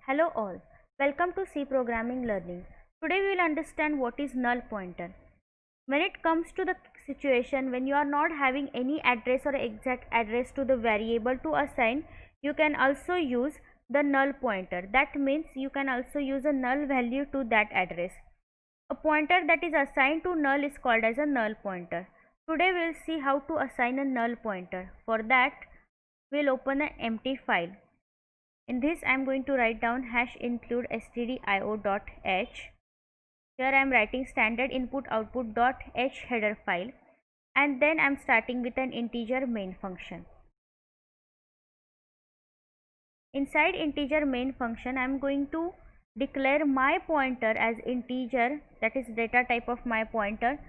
Hello all, welcome to C Programming Learning. Today we will understand what is null pointer. When it comes to the situation when you are not having any address or exact address to the variable to assign, you can also use the null pointer. That means you can also use a null value to that address. A pointer that is assigned to null is called as a null pointer. Today we will see how to assign a null pointer. For that, we will open an empty file. In this I am going to write down hash include stdio.h. Here I am writing standard input output.h header file, and then I am starting with an integer main function. Inside integer main function I am going to declare my pointer as integer, that is data type of my pointer,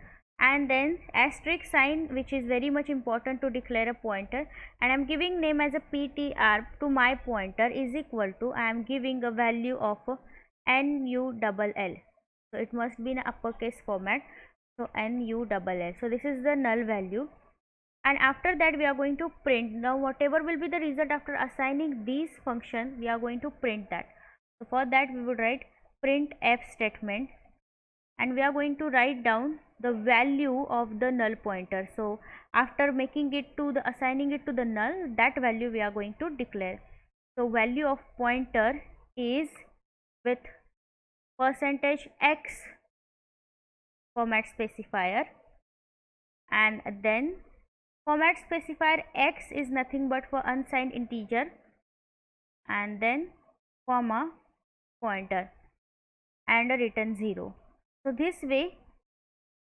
and then asterisk sign, which is very much important to declare a pointer, and I am giving name as a ptr to my pointer is equal to I am giving a value of null. So it must be in uppercase format, so null. So this is the null value, and after that we are going to print. Now whatever will be the result after assigning these function, we are going to print that. So for that we would write printf statement, and we are going to write down the value of the null pointer. So after making it to the assigning it to the null, that value we are going to declare. So value of pointer is with %x format specifier, and then format specifier x is nothing but for unsigned integer, and then comma pointer and a return 0. So this way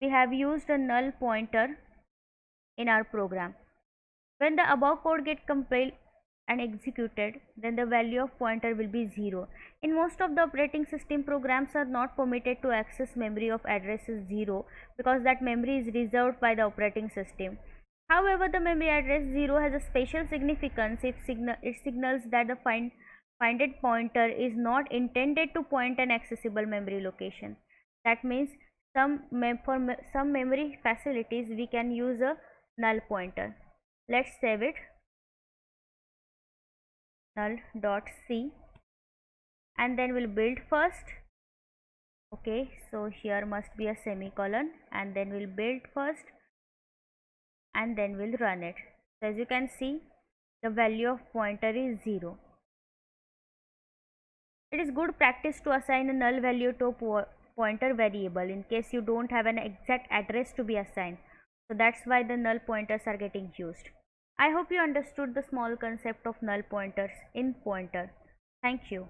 we have used a null pointer in our program. When the above code get compiled and executed, then the value of pointer will be 0. In most of the operating system, programs are not permitted to access memory of addresses 0 because that memory is reserved by the operating system. However, the memory address 0 has a special significance if it signals that the finded pointer is not intended to point an accessible memory location. That means for some memory facilities we can use a null pointer. Let's save it, null.c, and then we'll build first. Okay, so here must be a semicolon, and then we'll build first, and then we'll run it. So as you can see, the value of pointer is 0. It is good practice to assign a null value to a pointer variable in case you don't have an exact address to be assigned. So that's why the null pointers are getting used. I hope you understood the small concept of null pointers in pointer. Thank you.